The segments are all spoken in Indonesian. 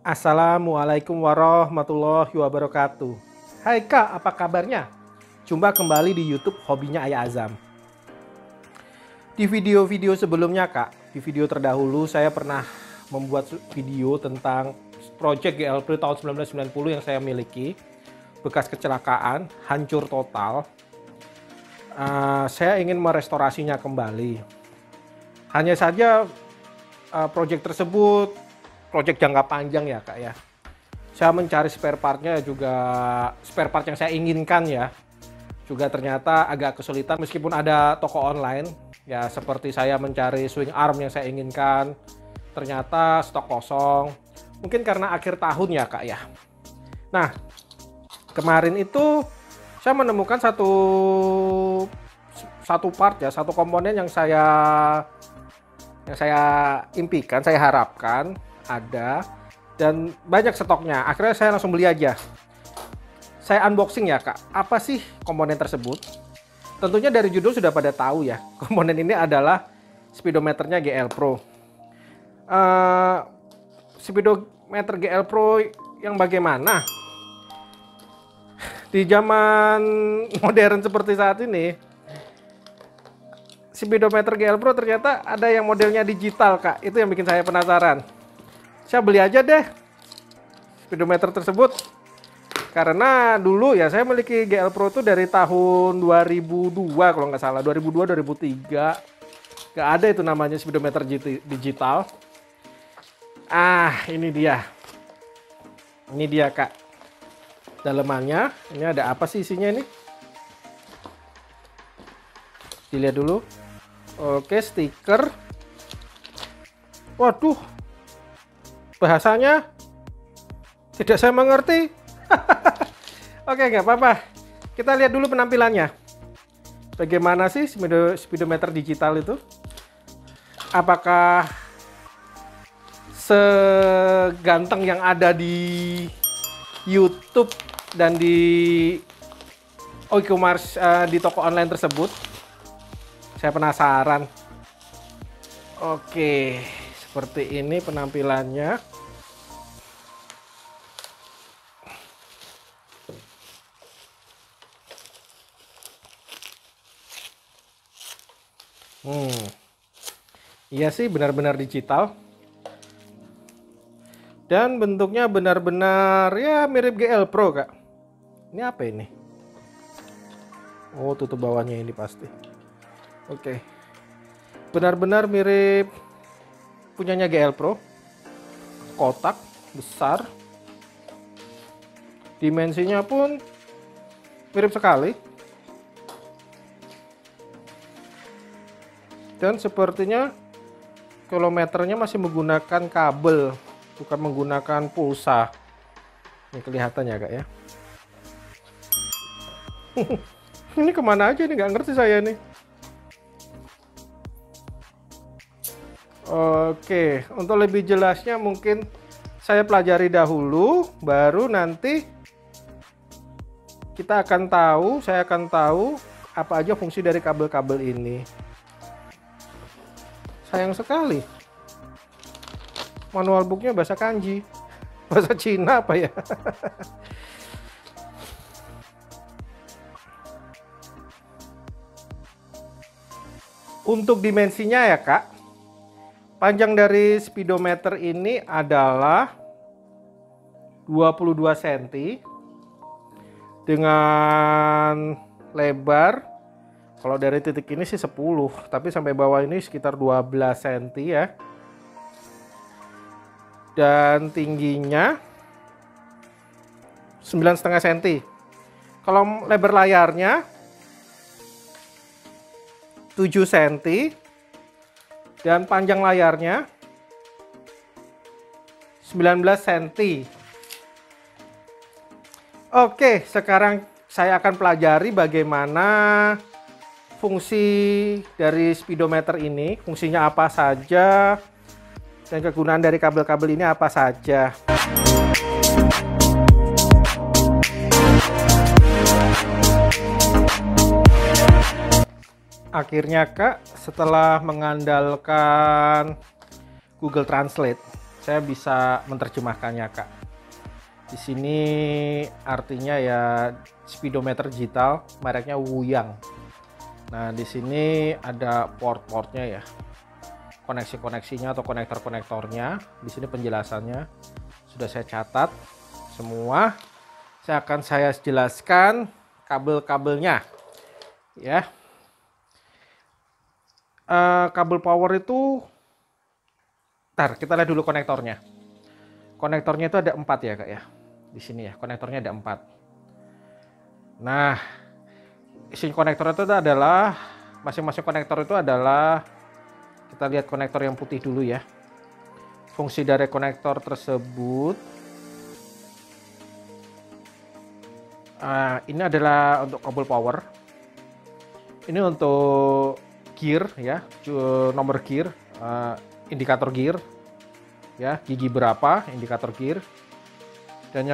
Assalamualaikum warahmatullahi wabarakatuh. Hai Kak, apa kabarnya? Jumpa kembali di YouTube Hobinya Ayah Azam. Di video-video sebelumnya Kak, di video terdahulu saya pernah membuat video tentang project GL Pro tahun 1990 yang saya miliki. Bekas kecelakaan, hancur total. Saya ingin merestorasinya kembali. Hanya saja project tersebut project jangka panjang ya Kak ya. Saya mencari spare partnya juga, spare part yang saya inginkan ya. Juga ternyata agak kesulitan meskipun ada toko online. Ya seperti saya mencari swing arm yang saya inginkan. Ternyata stok kosong. Mungkin karena akhir tahun ya Kak ya. Nah kemarin itu saya menemukan satu part ya, satu komponen yang saya impikan, saya harapkan ada dan banyak stoknya. Akhirnya saya langsung beli aja. Saya unboxing ya Kak, apa sih komponen tersebut? Tentunya dari judul sudah pada tahu ya, komponen ini adalah speedometernya GL Pro. Speedometer GL Pro yang bagaimana? Di zaman modern seperti saat ini, speedometer GL Pro ternyata ada yang modelnya digital Kak. Itu yang bikin saya penasaran. Saya beli aja deh speedometer tersebut. Karena dulu ya saya memiliki GL Pro itu dari tahun 2002 kalau nggak salah. 2002-2003. Nggak ada itu namanya speedometer digital. Ini dia. Ini dia Kak. Dalemannya. Ini ada apa sih isinya ini? Dilihat dulu. Oke, stiker. Waduh. Bahasanya tidak saya mengerti. Oke, nggak apa-apa. Kita lihat dulu penampilannya. Bagaimana sih speedometer digital itu? Apakah seganteng yang ada di YouTube dan di e-commerce di toko online tersebut? Saya penasaran. Oke, seperti ini penampilannya. Iya sih, benar-benar digital. Dan bentuknya benar-benar ya mirip GL Pro Kak. Ini apa ini? Oh, tutup bawahnya ini pasti. Oke. Benar-benar mirip punyanya GL Pro. Kotak besar. Dimensinya pun mirip sekali. Dan sepertinya kilometernya masih menggunakan kabel, bukan menggunakan pulsa. Ini kelihatan ya Kak ya. Ini kemana aja nih, nggak ngerti saya nih. Oke, untuk lebih jelasnya mungkin saya pelajari dahulu, baru nanti saya akan tahu apa aja fungsi dari kabel-kabel ini. Sayang sekali. Manual booknya bahasa kanji. Bahasa Cina apa ya? Untuk dimensinya ya Kak. Panjang dari speedometer ini adalah 22 cm. Dengan lebar. Kalau dari titik ini sih 10, tapi sampai bawah ini sekitar 12 cm ya. Dan tingginya 9,5 cm. Kalau lebar layarnya 7 cm. Dan panjang layarnya 19 cm. Oke, sekarang saya akan pelajari bagaimana fungsi dari speedometer ini, fungsinya apa saja, dan kegunaan dari kabel-kabel ini apa saja. Akhirnya Kak, setelah mengandalkan Google Translate, saya bisa menerjemahkannya Kak. Di sini artinya ya speedometer digital, mereknya Wuyang. Nah, di sini ada port-portnya ya, koneksi-koneksinya atau konektor-konektornya. Di sini penjelasannya sudah saya catat semua. Saya jelaskan kabel-kabelnya ya. Kabel power itu, kita lihat dulu konektornya. Konektornya itu ada 4 ya Kak ya. Di sini ya, konektornya ada 4. Nah, isi konektor itu adalah, masing-masing konektor itu adalah, kita lihat konektor yang putih dulu ya. Fungsi dari konektor tersebut, ini adalah untuk kabel power. Ini untuk gear ya, nomor gear, indikator gear ya, gigi berapa indikator gear. Dan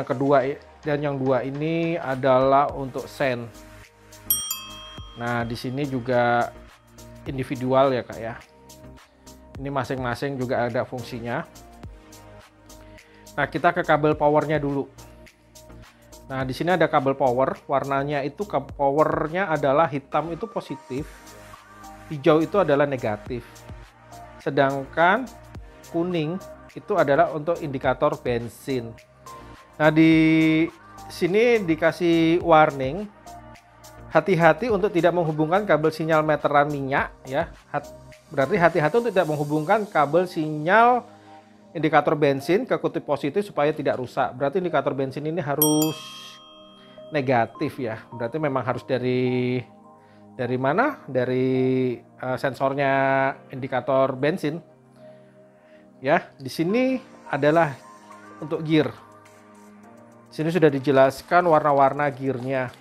yang dua ini adalah untuk sen. Nah, di sini juga individual ya Kak ya. Ini masing-masing juga ada fungsinya. Nah, kita ke kabel powernya dulu. Nah, di sini ada kabel power, warnanya itu powernya adalah hitam itu positif, hijau itu adalah negatif. Sedangkan kuning itu adalah untuk indikator bensin. Nah, di sini dikasih warning, hati-hati untuk tidak menghubungkan kabel sinyal meteran minyak ya. Berarti hati-hati untuk tidak menghubungkan kabel sinyal indikator bensin ke kutub positif supaya tidak rusak. Berarti indikator bensin ini harus negatif ya. Berarti memang harus dari mana? Dari sensornya indikator bensin. Ya, di sini adalah untuk gear. Di sini sudah dijelaskan warna-warna gearnya.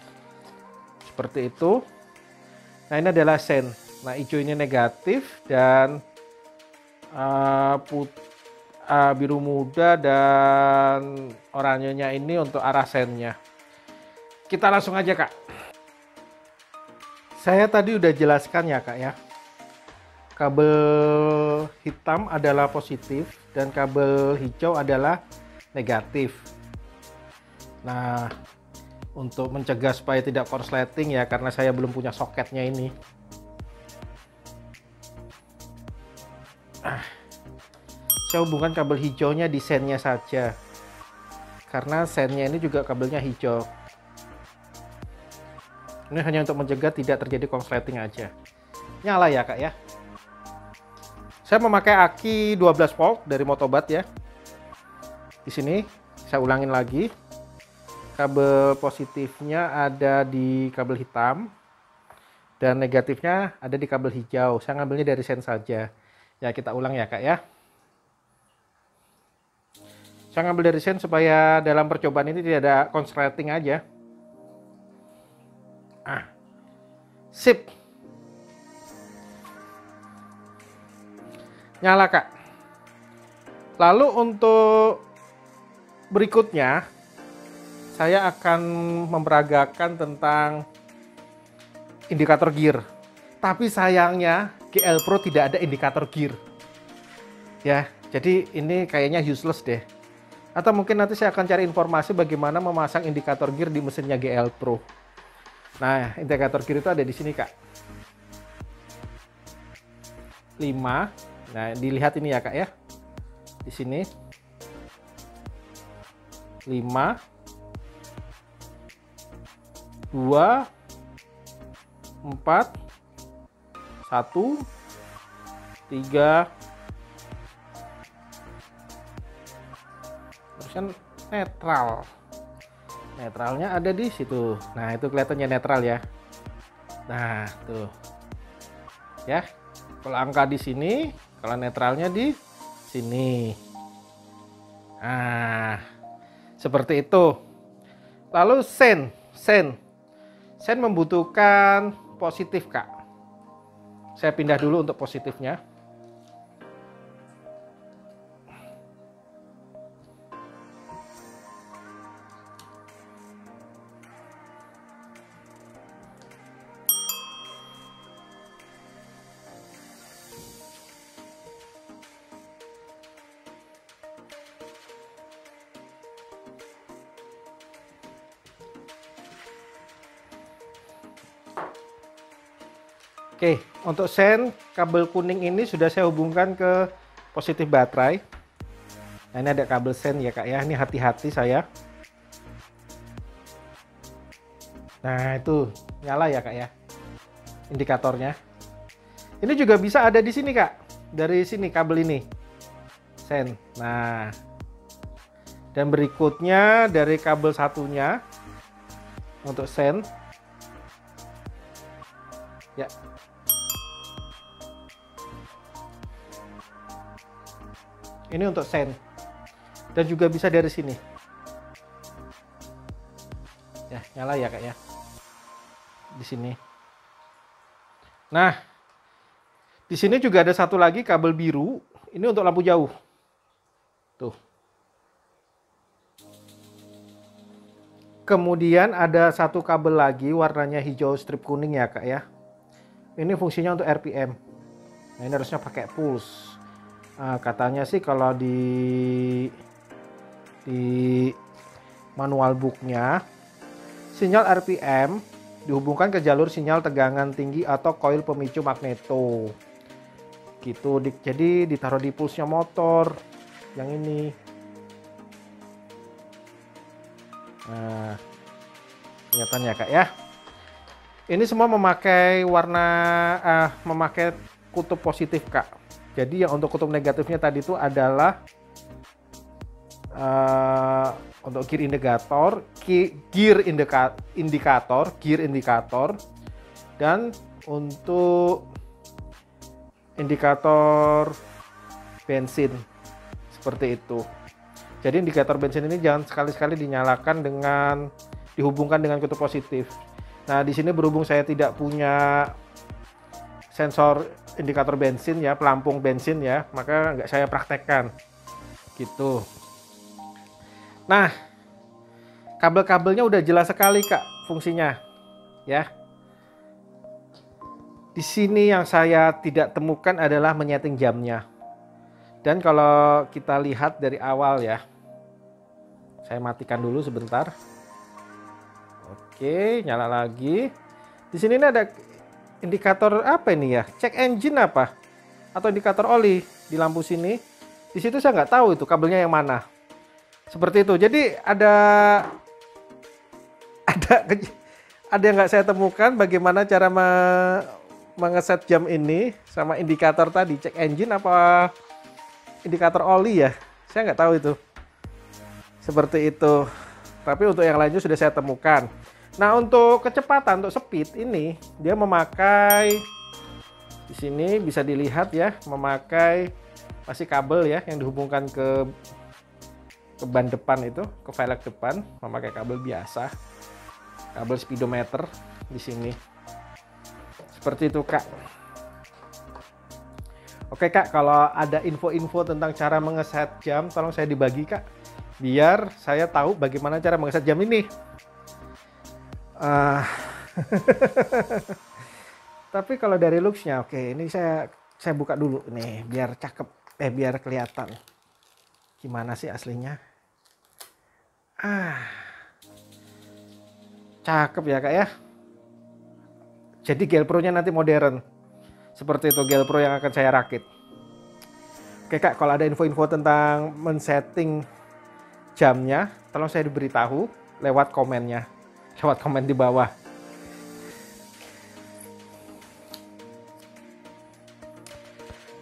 Seperti itu. Nah, ini adalah sen. Nah, hijau ini negatif dan biru muda dan oranyenya ini untuk arah sennya. Kita langsung aja Kak. Saya tadi udah jelaskan ya Kak ya. Kabel hitam adalah positif dan kabel hijau adalah negatif. Nah, untuk mencegah supaya tidak korsleting ya, karena saya belum punya soketnya ini. Saya hubungkan kabel hijaunya di sennya saja. Karena sennya ini juga kabelnya hijau. Ini hanya untuk mencegah tidak terjadi korsleting aja. Nyala ya Kak ya. Saya memakai aki 12 volt dari Motobat ya. Di sini saya ulangin lagi. Kabel positifnya ada di kabel hitam dan negatifnya ada di kabel hijau. Saya ngambilnya dari sen saja. Ya, kita ulang ya Kak ya. Saya ngambil dari sen supaya dalam percobaan ini tidak ada korsleting aja. Sip. Nyala Kak. Lalu untuk berikutnya saya akan memperagakan tentang indikator gear. Tapi sayangnya GL Pro tidak ada indikator gear. Ya, jadi ini kayaknya useless deh. Atau mungkin nanti saya akan cari informasi bagaimana memasang indikator gear di mesinnya GL Pro. Nah, indikator gear itu ada di sini Kak. 5. Nah, dilihat ini ya Kak ya. Di sini 5, 2, 4, 1, 3. Terus kan netral. Netralnya ada di situ. Nah, itu kelihatannya netral ya. Nah, tuh. Ya. Kalau angka di sini, kalau netralnya di sini. Nah, seperti itu. Lalu sen membutuhkan positif Kak. Saya pindah dulu untuk positifnya. Oke, untuk sen kabel kuning ini sudah saya hubungkan ke positif baterai. Nah, ini ada kabel sen ya Kak ya. Ini hati-hati saya. Nah, itu nyala ya Kak ya. Indikatornya. Ini juga bisa ada di sini Kak. Dari sini kabel ini. Sen. Nah. Dan berikutnya dari kabel satunya untuk sen. Ya. Ini untuk sen. Dan juga bisa dari sini. Ya, nyala ya Kak ya. Di sini. Nah, di sini juga ada satu lagi kabel biru. Ini untuk lampu jauh. Tuh. Kemudian ada satu kabel lagi warnanya hijau strip kuning ya Kak ya. Ini fungsinya untuk RPM. Nah, ini harusnya pakai pulse. Katanya sih kalau di manual booknya sinyal RPM dihubungkan ke jalur sinyal tegangan tinggi atau koil pemicu magneto gitu. Jadi ditaruh di pulsnya motor yang ini. Nah, kelihatan ya Kak ya. Ini semua memakai warna memakai kutub positif Kak. Jadi yang untuk kutub negatifnya tadi itu adalah untuk gear indikator, dan untuk indikator bensin seperti itu. Jadi indikator bensin ini jangan sekali-sekali dinyalakan dihubungkan dengan kutub positif. Nah, di sini berhubung saya tidak punya sensor indikator bensin ya, pelampung bensin ya, maka nggak saya praktekkan gitu. Nah, kabel-kabelnya udah jelas sekali Kak fungsinya ya. Di sini yang saya tidak temukan adalah menyeting jamnya. Dan kalau kita lihat dari awal ya, saya matikan dulu sebentar. Oke, nyala lagi. Di sini ada indikator apa ini ya? Cek engine apa? Atau indikator oli di lampu sini. Di situ saya nggak tahu itu kabelnya yang mana. Seperti itu. Jadi ada yang nggak saya temukan bagaimana cara mengeset jam ini sama indikator tadi. Cek engine apa indikator oli ya? Saya nggak tahu itu. Seperti itu. Tapi untuk yang lainnya sudah saya temukan. Nah, untuk kecepatan, untuk speed ini dia memakai di sini bisa dilihat ya, memakai masih kabel ya yang dihubungkan ke ban depan itu, ke velg depan, memakai kabel biasa, kabel speedometer di sini. Seperti itu Kak. Oke Kak, kalau ada info-info tentang cara mengeset jam, tolong saya dibagi Kak, biar saya tahu bagaimana cara mengeset jam ini. Tapi kalau dari looksnya, oke, ini saya buka dulu nih biar cakep, biar kelihatan gimana sih aslinya. Cakep ya Kak ya. Jadi GoPro-nya nanti modern, seperti itu GoPro yang akan saya rakit. Oke Kak, kalau ada info-info tentang men-setting jamnya, tolong saya diberitahu lewat komennya. Lewat komen di bawah.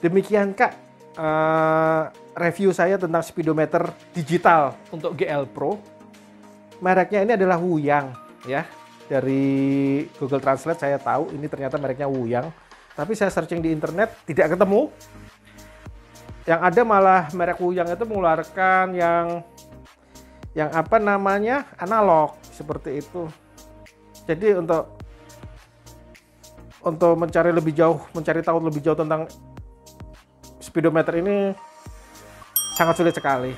Demikian Kak review saya tentang speedometer digital untuk GL Pro. Mereknya ini adalah Wuyang ya. Dari Google Translate saya tahu ini ternyata mereknya Wuyang. Tapi saya searching di internet tidak ketemu. Yang ada malah merek Wuyang itu mengeluarkan yang apa namanya analog seperti itu. Jadi untuk mencari tahu lebih jauh tentang speedometer ini sangat sulit sekali.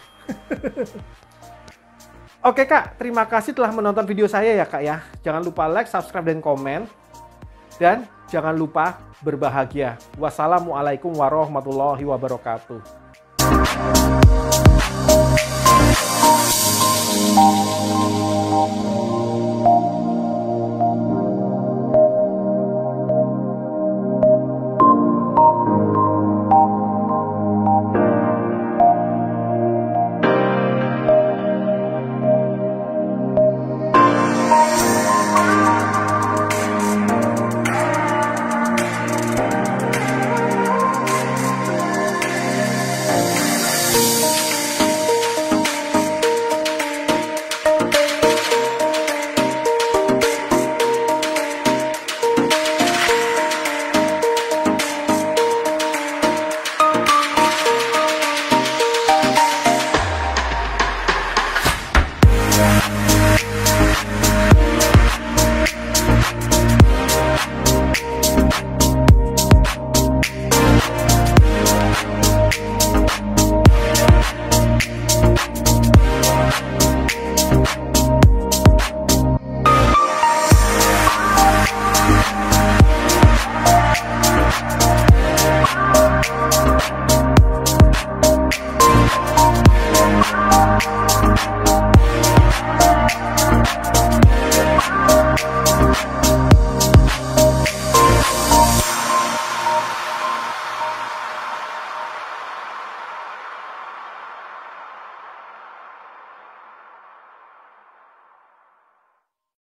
Oke Kak, terima kasih telah menonton video saya ya Kak ya. Jangan lupa like, subscribe, dan komen. Dan jangan lupa berbahagia. Wassalamualaikum warahmatullahi wabarakatuh.